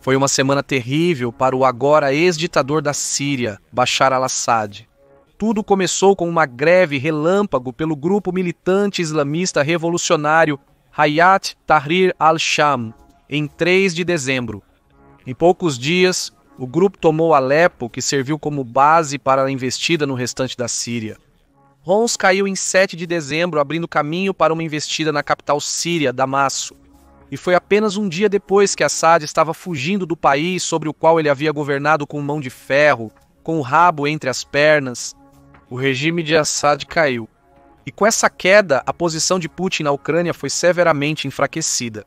Foi uma semana terrível para o agora ex-ditador da Síria, Bashar al-Assad. Tudo começou com uma greve relâmpago pelo grupo militante islamista revolucionário Hayat Tahrir al-Sham, em 3 de dezembro. Em poucos dias, o grupo tomou Alepo, que serviu como base para a investida no restante da Síria. Homs caiu em 7 de dezembro, abrindo caminho para uma investida na capital síria, Damasco. E foi apenas um dia depois que Assad estava fugindo do país sobre o qual ele havia governado com mão de ferro, com o rabo entre as pernas. O regime de Assad caiu. E com essa queda, a posição de Putin na Ucrânia foi severamente enfraquecida.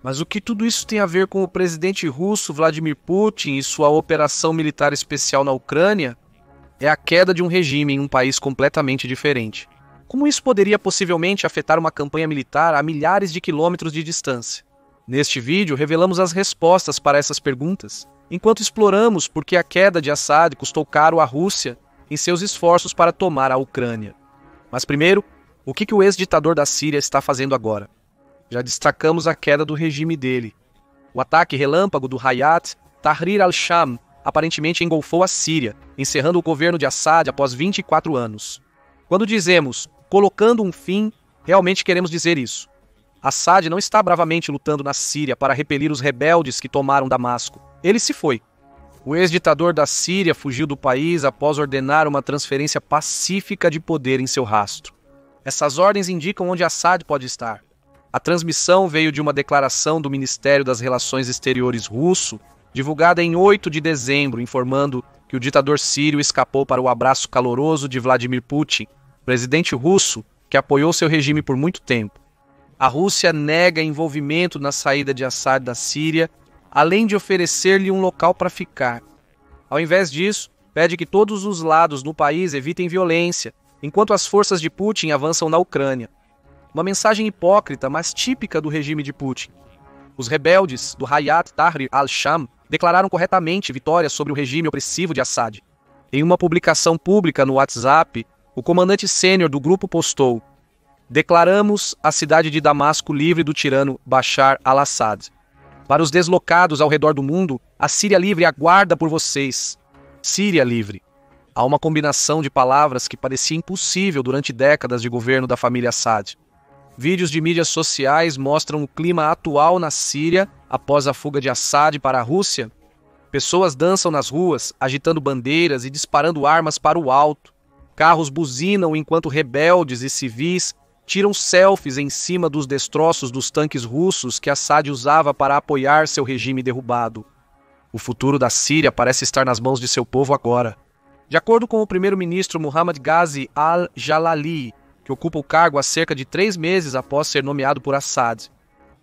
Mas o que tudo isso tem a ver com o presidente russo Vladimir Putin e sua operação militar especial na Ucrânia? É a queda de um regime em um país completamente diferente. Como isso poderia possivelmente afetar uma campanha militar a milhares de quilômetros de distância? Neste vídeo, revelamos as respostas para essas perguntas, enquanto exploramos por que a queda de Assad custou caro à Rússia em seus esforços para tomar a Ucrânia. Mas primeiro, o que o ex-ditador da Síria está fazendo agora? Já destacamos a queda do regime dele. O ataque relâmpago do Hayat Tahrir al-Sham aparentemente engolfou a Síria, encerrando o governo de Assad após 24 anos. Quando dizemos colocando um fim, realmente queremos dizer isso. Assad não está bravamente lutando na Síria para repelir os rebeldes que tomaram Damasco. Ele se foi. O ex-ditador da Síria fugiu do país após ordenar uma transferência pacífica de poder em seu rastro. Essas ordens indicam onde Assad pode estar. A transmissão veio de uma declaração do Ministério das Relações Exteriores russo, divulgada em 8 de dezembro, informando que o ditador sírio escapou para o abraço caloroso de Vladimir Putin, presidente russo que apoiou seu regime por muito tempo. A Rússia nega envolvimento na saída de Assad da Síria, além de oferecer-lhe um local para ficar. Ao invés disso, pede que todos os lados no país evitem violência, enquanto as forças de Putin avançam na Ucrânia. Uma mensagem hipócrita, mas típica do regime de Putin. Os rebeldes do Hayat Tahrir al-Sham declararam corretamente vitória sobre o regime opressivo de Assad. Em uma publicação pública no WhatsApp, o comandante sênior do grupo postou: "Declaramos a cidade de Damasco livre do tirano Bashar al-Assad. Para os deslocados ao redor do mundo, a Síria livre aguarda por vocês. Síria livre." Há uma combinação de palavras que parecia impossível durante décadas de governo da família Assad. Vídeos de mídias sociais mostram o clima atual na Síria após a fuga de Assad para a Rússia. Pessoas dançam nas ruas, agitando bandeiras e disparando armas para o alto. Carros buzinam enquanto rebeldes e civis tiram selfies em cima dos destroços dos tanques russos que Assad usava para apoiar seu regime derrubado. O futuro da Síria parece estar nas mãos de seu povo agora. De acordo com o primeiro-ministro Mohammad Ghazi al-Jalali, que ocupa o cargo há cerca de 3 meses após ser nomeado por Assad.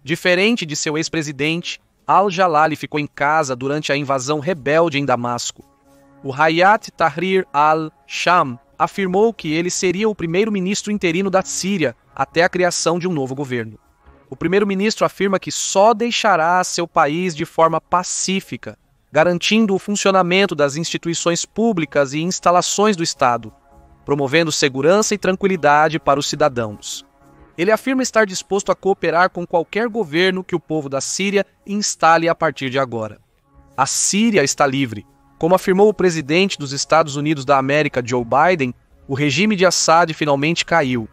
Diferente de seu ex-presidente, al-Jalali ficou em casa durante a invasão rebelde em Damasco. O Hayat Tahrir al-Sham afirmou que ele seria o primeiro-ministro interino da Síria até a criação de um novo governo. O primeiro-ministro afirma que só deixará seu país de forma pacífica, garantindo o funcionamento das instituições públicas e instalações do Estado, promovendo segurança e tranquilidade para os cidadãos. Ele afirma estar disposto a cooperar com qualquer governo que o povo da Síria instale a partir de agora. A Síria está livre. Como afirmou o presidente dos Estados Unidos da América, Joe Biden, o regime de Assad finalmente caiu.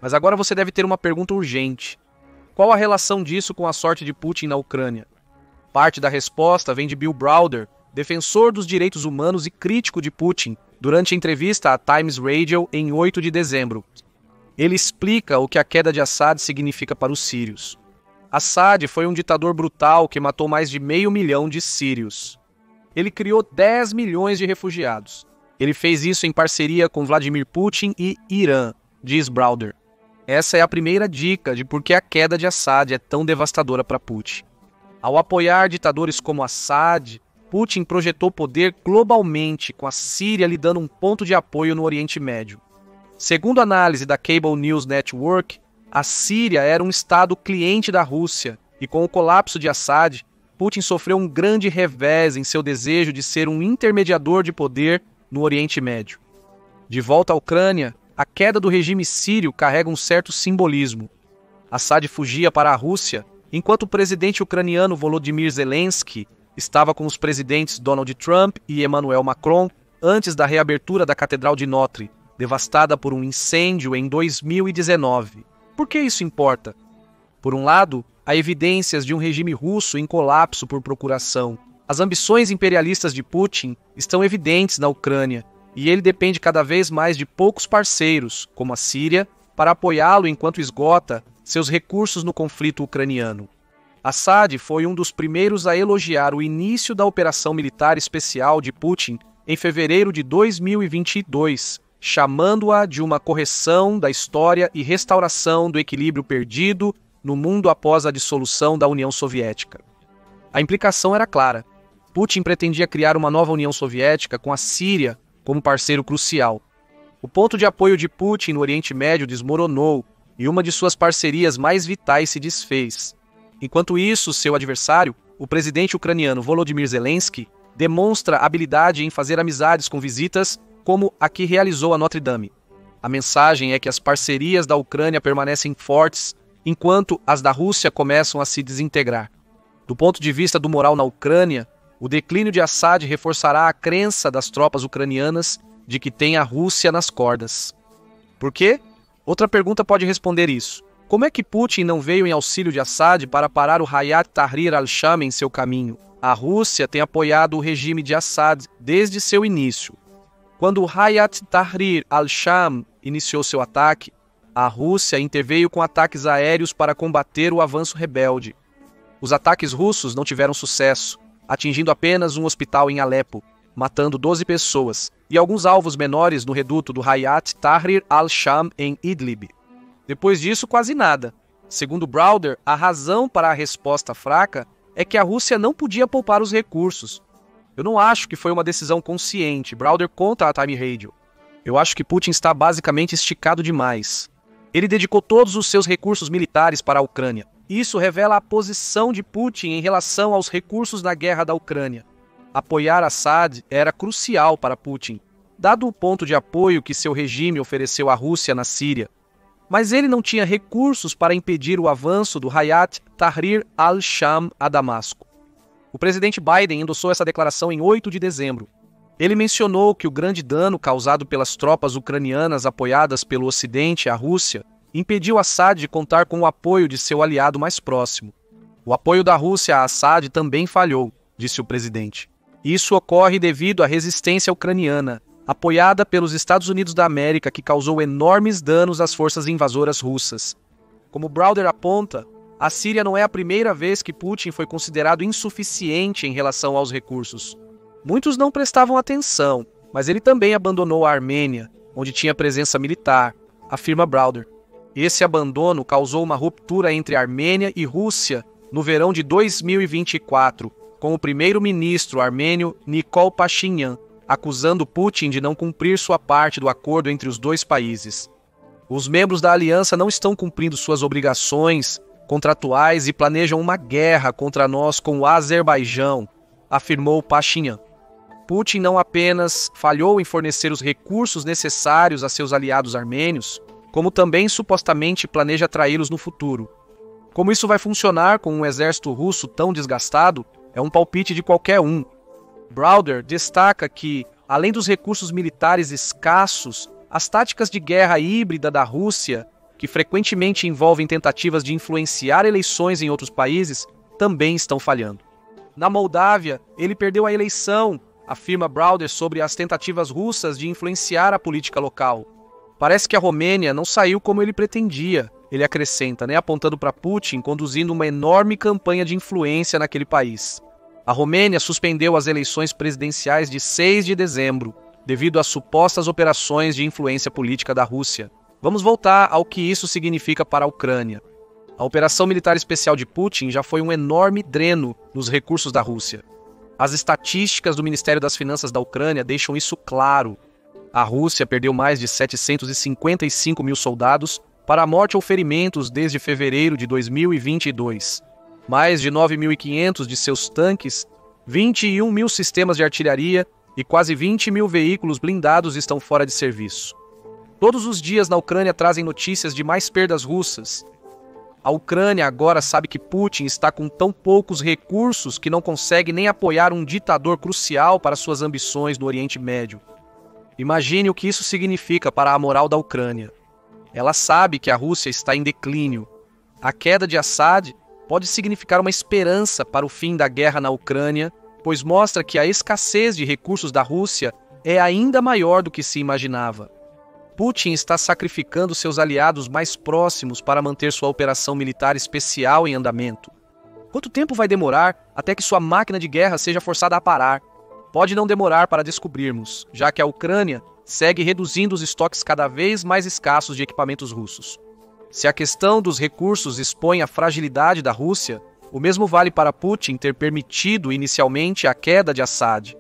Mas agora você deve ter uma pergunta urgente. Qual a relação disso com a sorte de Putin na Ucrânia? Parte da resposta vem de Bill Browder, defensor dos direitos humanos e crítico de Putin, durante entrevista à Times Radio em 8 de dezembro. Ele explica o que a queda de Assad significa para os sírios. Assad foi um ditador brutal que matou mais de 500 mil de sírios. Ele criou 10 milhões de refugiados. Ele fez isso em parceria com Vladimir Putin e Irã, diz Browder. Essa é a primeira dica de por que a queda de Assad é tão devastadora para Putin. Ao apoiar ditadores como Assad, Putin projetou poder globalmente, com a Síria lhe dando um ponto de apoio no Oriente Médio. Segundo a análise da Cable News Network, a Síria era um estado cliente da Rússia e com o colapso de Assad, Putin sofreu um grande revés em seu desejo de ser um intermediador de poder no Oriente Médio. De volta à Ucrânia, a queda do regime sírio carrega um certo simbolismo. Assad fugia para a Rússia, enquanto o presidente ucraniano Volodymyr Zelensky estava com os presidentes Donald Trump e Emmanuel Macron antes da reabertura da Catedral de Notre, devastada por um incêndio em 2019. Por que isso importa? Por um lado, há evidências de um regime russo em colapso por procuração. As ambições imperialistas de Putin estão evidentes na Ucrânia, e ele depende cada vez mais de poucos parceiros, como a Síria, para apoiá-lo enquanto esgota seus recursos no conflito ucraniano. Assad foi um dos primeiros a elogiar o início da operação militar especial de Putin em fevereiro de 2022, chamando-a de uma correção da história e restauração do equilíbrio perdido no mundo após a dissolução da União Soviética. A implicação era clara. Putin pretendia criar uma nova União Soviética com a Síria como parceiro crucial. O ponto de apoio de Putin no Oriente Médio desmoronou e uma de suas parcerias mais vitais se desfez. Enquanto isso, seu adversário, o presidente ucraniano Volodymyr Zelensky, demonstra habilidade em fazer amizades com visitas como a que realizou a Notre Dame. A mensagem é que as parcerias da Ucrânia permanecem fortes, enquanto as da Rússia começam a se desintegrar. Do ponto de vista do moral na Ucrânia, o declínio de Assad reforçará a crença das tropas ucranianas de que tem a Rússia nas cordas. Por quê? Outra pergunta pode responder isso. Como é que Putin não veio em auxílio de Assad para parar o Hayat Tahrir al-Sham em seu caminho? A Rússia tem apoiado o regime de Assad desde seu início. Quando o Hayat Tahrir al-Sham iniciou seu ataque, a Rússia interveio com ataques aéreos para combater o avanço rebelde. Os ataques russos não tiveram sucesso, atingindo apenas um hospital em Alepo, matando 12 pessoas, e alguns alvos menores no reduto do Hayat Tahrir al-Sham em Idlib. Depois disso, quase nada. Segundo Browder, a razão para a resposta fraca é que a Rússia não podia poupar os recursos. Eu não acho que foi uma decisão consciente, Browder conta a Time Radio. Eu acho que Putin está basicamente esticado demais. Ele dedicou todos os seus recursos militares para a Ucrânia. Isso revela a posição de Putin em relação aos recursos na guerra da Ucrânia. Apoiar Assad era crucial para Putin, dado o ponto de apoio que seu regime ofereceu à Rússia na Síria. Mas ele não tinha recursos para impedir o avanço do Hayat Tahrir al-Sham a Damasco. O presidente Biden endossou essa declaração em 8 de dezembro. Ele mencionou que o grande dano causado pelas tropas ucranianas apoiadas pelo Ocidente à Rússia impediu Assad de contar com o apoio de seu aliado mais próximo. O apoio da Rússia a Assad também falhou, disse o presidente. Isso ocorre devido à resistência ucraniana, apoiada pelos Estados Unidos da América, que causou enormes danos às forças invasoras russas. Como Browder aponta, a Síria não é a primeira vez que Putin foi considerado insuficiente em relação aos recursos. Muitos não prestavam atenção, mas ele também abandonou a Armênia, onde tinha presença militar, afirma Browder. Esse abandono causou uma ruptura entre Armênia e Rússia no verão de 2024, com o primeiro-ministro armênio Nikol Pashinyan acusando Putin de não cumprir sua parte do acordo entre os dois países. Os membros da aliança não estão cumprindo suas obrigações contratuais e planejam uma guerra contra nós com o Azerbaijão, afirmou Pashinyan. Putin não apenas falhou em fornecer os recursos necessários a seus aliados armênios, como também supostamente planeja traí-los no futuro. Como isso vai funcionar com um exército russo tão desgastado, é um palpite de qualquer um. Browder destaca que, além dos recursos militares escassos, as táticas de guerra híbrida da Rússia, que frequentemente envolvem tentativas de influenciar eleições em outros países, também estão falhando. Na Moldávia, ele perdeu a eleição, afirma Browder sobre as tentativas russas de influenciar a política local. Parece que a Romênia não saiu como ele pretendia, ele acrescenta, apontando para Putin conduzindo uma enorme campanha de influência naquele país. A Romênia suspendeu as eleições presidenciais de 6 de dezembro, devido às supostas operações de influência política da Rússia. Vamos voltar ao que isso significa para a Ucrânia. A operação militar especial de Putin já foi um enorme dreno nos recursos da Rússia. As estatísticas do Ministério das Finanças da Ucrânia deixam isso claro. A Rússia perdeu mais de 755 mil soldados para a morte ou ferimentos desde fevereiro de 2022. Mais de 9.500 de seus tanques, 21 mil sistemas de artilharia e quase 20 mil veículos blindados estão fora de serviço. Todos os dias na Ucrânia trazem notícias de mais perdas russas. A Ucrânia agora sabe que Putin está com tão poucos recursos que não consegue nem apoiar um ditador crucial para suas ambições no Oriente Médio. Imagine o que isso significa para a moral da Ucrânia. Ela sabe que a Rússia está em declínio. A queda de Assad pode significar uma esperança para o fim da guerra na Ucrânia, pois mostra que a escassez de recursos da Rússia é ainda maior do que se imaginava. Putin está sacrificando seus aliados mais próximos para manter sua operação militar especial em andamento. Quanto tempo vai demorar até que sua máquina de guerra seja forçada a parar? Pode não demorar para descobrirmos, já que a Ucrânia segue reduzindo os estoques cada vez mais escassos de equipamentos russos. Se a questão dos recursos expõe a fragilidade da Rússia, o mesmo vale para Putin ter permitido inicialmente a queda de Assad.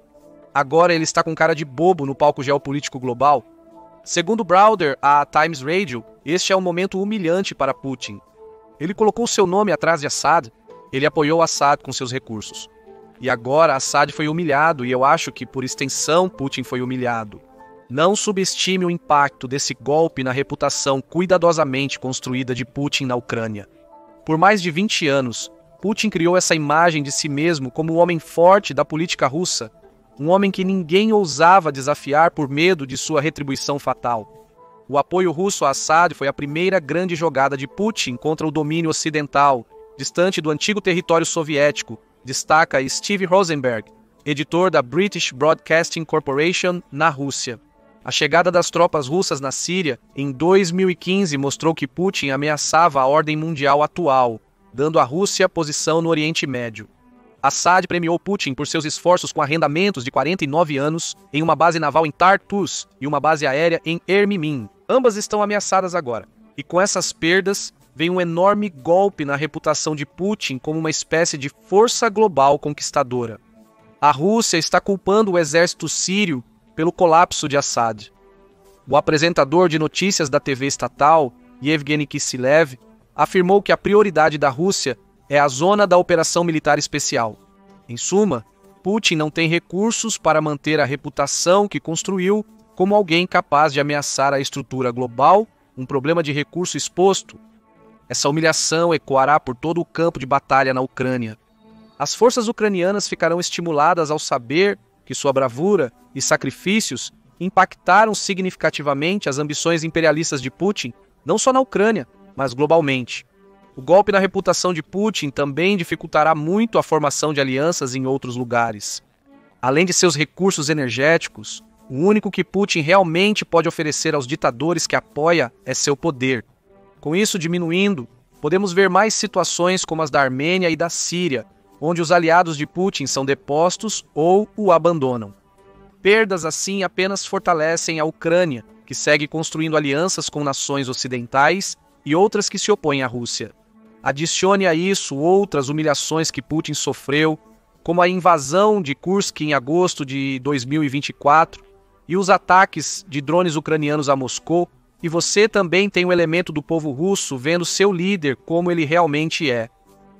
Agora ele está com cara de bobo no palco geopolítico global. Segundo Browder, a Times Radio, este é um momento humilhante para Putin. Ele colocou seu nome atrás de Assad, ele apoiou Assad com seus recursos. E agora Assad foi humilhado e eu acho que, por extensão, Putin foi humilhado. Não subestime o impacto desse golpe na reputação cuidadosamente construída de Putin na Ucrânia. Por mais de 20 anos, Putin criou essa imagem de si mesmo como o homem forte da política russa, um homem que ninguém ousava desafiar por medo de sua retribuição fatal. O apoio russo a Assad foi a primeira grande jogada de Putin contra o domínio ocidental, distante do antigo território soviético, destaca Steve Rosenberg, editor da British Broadcasting Corporation na Rússia. A chegada das tropas russas na Síria em 2015 mostrou que Putin ameaçava a ordem mundial atual, dando à Rússia posição no Oriente Médio. Assad premiou Putin por seus esforços com arrendamentos de 49 anos em uma base naval em Tartus e uma base aérea em Erminin. Ambas estão ameaçadas agora. E com essas perdas, vem um enorme golpe na reputação de Putin como uma espécie de força global conquistadora. A Rússia está culpando o exército sírio pelo colapso de Assad. O apresentador de notícias da TV estatal, Yevgeny Kiselev, afirmou que a prioridade da Rússia é a zona da operação militar especial. Em suma, Putin não tem recursos para manter a reputação que construiu como alguém capaz de ameaçar a estrutura global, um problema de recurso exposto. Essa humilhação ecoará por todo o campo de batalha na Ucrânia. As forças ucranianas ficarão estimuladas ao saber que sua bravura e sacrifícios impactaram significativamente as ambições imperialistas de Putin, não só na Ucrânia, mas globalmente. O golpe na reputação de Putin também dificultará muito a formação de alianças em outros lugares. Além de seus recursos energéticos, o único que Putin realmente pode oferecer aos ditadores que apoia é seu poder. Com isso diminuindo, podemos ver mais situações como as da Armênia e da Síria, onde os aliados de Putin são depostos ou o abandonam. Perdas assim apenas fortalecem a Ucrânia, que segue construindo alianças com nações ocidentais e outras que se opõem à Rússia. Adicione a isso outras humilhações que Putin sofreu, como a invasão de Kursk em agosto de 2024 e os ataques de drones ucranianos a Moscou, e você também tem um elemento do povo russo vendo seu líder como ele realmente é.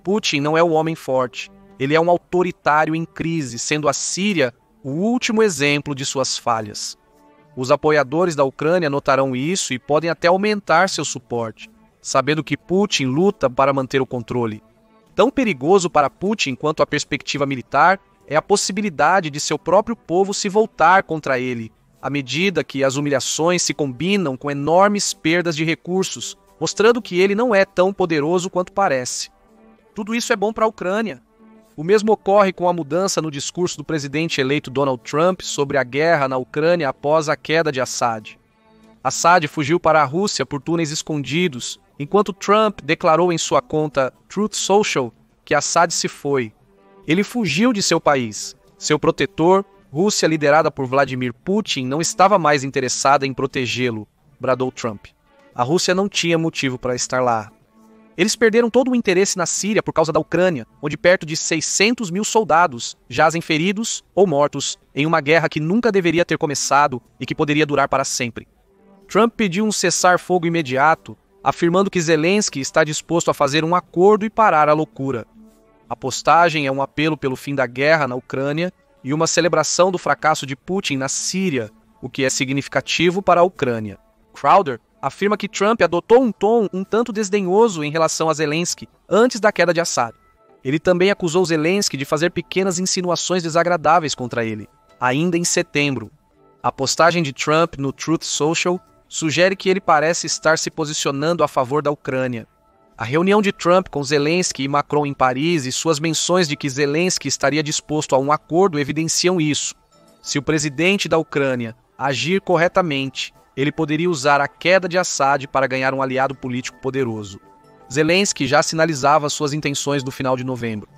Putin não é um homem forte, ele é um autoritário em crise, sendo a Síria o último exemplo de suas falhas. Os apoiadores da Ucrânia notarão isso e podem até aumentar seu suporte, sabendo que Putin luta para manter o controle. Tão perigoso para Putin quanto a perspectiva militar é a possibilidade de seu próprio povo se voltar contra ele, à medida que as humilhações se combinam com enormes perdas de recursos, mostrando que ele não é tão poderoso quanto parece. Tudo isso é bom para a Ucrânia. O mesmo ocorre com a mudança no discurso do presidente eleito Donald Trump sobre a guerra na Ucrânia após a queda de Assad. Assad fugiu para a Rússia por túneis escondidos, enquanto Trump declarou em sua conta Truth Social que Assad se foi. Ele fugiu de seu país. Seu protetor, Rússia liderada por Vladimir Putin, não estava mais interessada em protegê-lo, bradou Trump. A Rússia não tinha motivo para estar lá. Eles perderam todo o interesse na Síria por causa da Ucrânia, onde perto de 600 mil soldados jazem feridos ou mortos em uma guerra que nunca deveria ter começado e que poderia durar para sempre. Trump pediu um cessar-fogo imediato, afirmando que Zelensky está disposto a fazer um acordo e parar a loucura. A postagem é um apelo pelo fim da guerra na Ucrânia e uma celebração do fracasso de Putin na Síria, o que é significativo para a Ucrânia. Crowder afirma que Trump adotou um tom um tanto desdenhoso em relação a Zelensky antes da queda de Assad. Ele também acusou Zelensky de fazer pequenas insinuações desagradáveis contra ele, ainda em setembro. A postagem de Trump no Truth Social sugere que ele parece estar se posicionando a favor da Ucrânia. A reunião de Trump com Zelensky e Macron em Paris e suas menções de que Zelensky estaria disposto a um acordo evidenciam isso. Se o presidente da Ucrânia agir corretamente, ele poderia usar a queda de Assad para ganhar um aliado político poderoso. Zelensky já sinalizava suas intenções no final de novembro.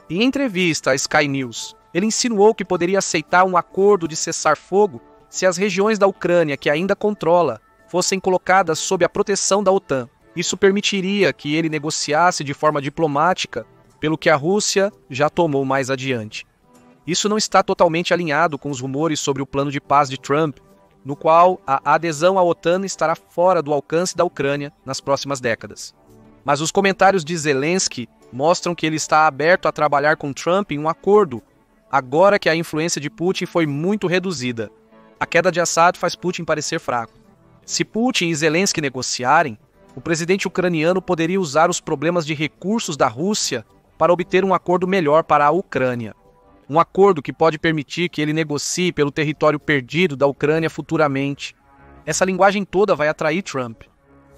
Em entrevista à Sky News, ele insinuou que poderia aceitar um acordo de cessar-fogo se as regiões da Ucrânia que ainda controla fossem colocadas sob a proteção da OTAN. Isso permitiria que ele negociasse de forma diplomática, pelo que a Rússia já tomou mais adiante. Isso não está totalmente alinhado com os rumores sobre o plano de paz de Trump, no qual a adesão à OTAN estará fora do alcance da Ucrânia nas próximas décadas. Mas os comentários de Zelensky mostram que ele está aberto a trabalhar com Trump em um acordo, agora que a influência de Putin foi muito reduzida. A queda de Assad faz Putin parecer fraco. Se Putin e Zelensky negociarem, o presidente ucraniano poderia usar os problemas de recursos da Rússia para obter um acordo melhor para a Ucrânia. Um acordo que pode permitir que ele negocie pelo território perdido da Ucrânia futuramente. Essa linguagem toda vai atrair Trump,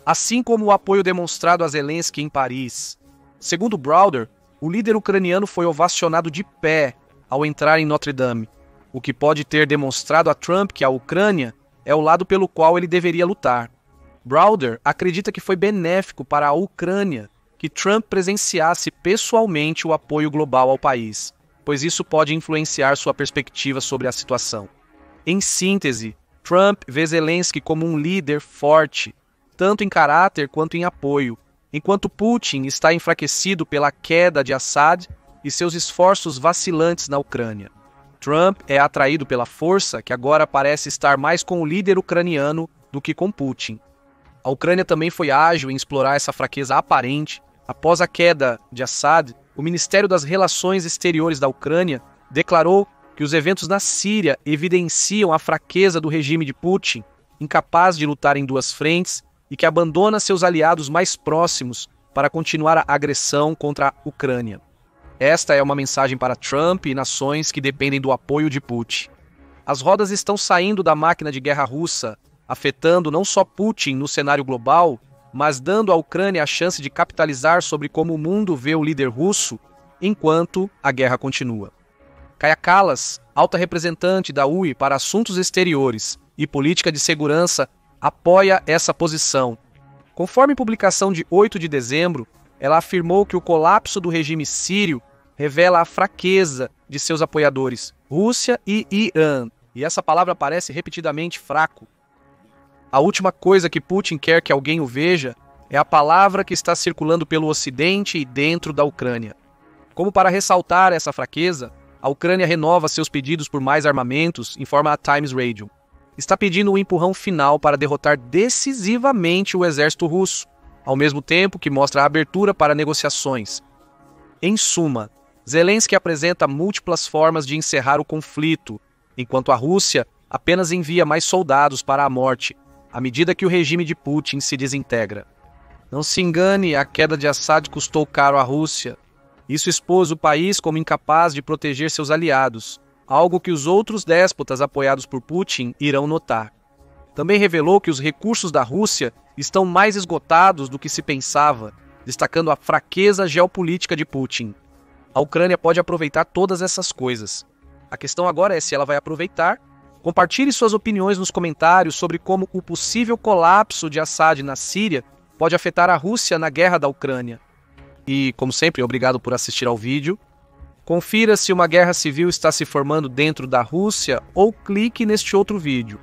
assim como o apoio demonstrado a Zelensky em Paris. Segundo Browder, o líder ucraniano foi ovacionado de pé ao entrar em Notre Dame, o que pode ter demonstrado a Trump que a Ucrânia é o lado pelo qual ele deveria lutar. Browder acredita que foi benéfico para a Ucrânia que Trump presenciasse pessoalmente o apoio global ao país, pois isso pode influenciar sua perspectiva sobre a situação. Em síntese, Trump vê Zelensky como um líder forte, tanto em caráter quanto em apoio, enquanto Putin está enfraquecido pela queda de Assad e seus esforços vacilantes na Ucrânia. Trump é atraído pela força que agora parece estar mais com o líder ucraniano do que com Putin. A Ucrânia também foi ágil em explorar essa fraqueza aparente. Após a queda de Assad, o Ministério das Relações Exteriores da Ucrânia declarou que os eventos na Síria evidenciam a fraqueza do regime de Putin, incapaz de lutar em duas frentes e que abandona seus aliados mais próximos para continuar a agressão contra a Ucrânia. Esta é uma mensagem para Trump e nações que dependem do apoio de Putin. As rodas estão saindo da máquina de guerra russa, afetando não só Putin no cenário global, mas dando à Ucrânia a chance de capitalizar sobre como o mundo vê o líder russo enquanto a guerra continua. Kaja Kallas, alta representante da UE para assuntos exteriores e política de segurança, apoia essa posição. Conforme publicação de 8 de dezembro, ela afirmou que o colapso do regime sírio revela a fraqueza de seus apoiadores, Rússia e Irã, e essa palavra aparece repetidamente fraco. A última coisa que Putin quer que alguém o veja é a palavra que está circulando pelo Ocidente e dentro da Ucrânia. Como para ressaltar essa fraqueza, a Ucrânia renova seus pedidos por mais armamentos, informa a Times Radio. Está pedindo um empurrão final para derrotar decisivamente o exército russo, ao mesmo tempo que mostra a abertura para negociações. Em suma, Zelensky apresenta múltiplas formas de encerrar o conflito, enquanto a Rússia apenas envia mais soldados para a morte, à medida que o regime de Putin se desintegra. Não se engane, a queda de Assad custou caro à Rússia. Isso expôs o país como incapaz de proteger seus aliados, algo que os outros déspotas apoiados por Putin irão notar. Também revelou que os recursos da Rússia estão mais esgotados do que se pensava, destacando a fraqueza geopolítica de Putin. A Ucrânia pode aproveitar todas essas coisas. A questão agora é se ela vai aproveitar. Compartilhe suas opiniões nos comentários sobre como o possível colapso de Assad na Síria pode afetar a Rússia na guerra da Ucrânia. E, como sempre, obrigado por assistir ao vídeo. Confira se uma guerra civil está se formando dentro da Rússia ou clique neste outro vídeo.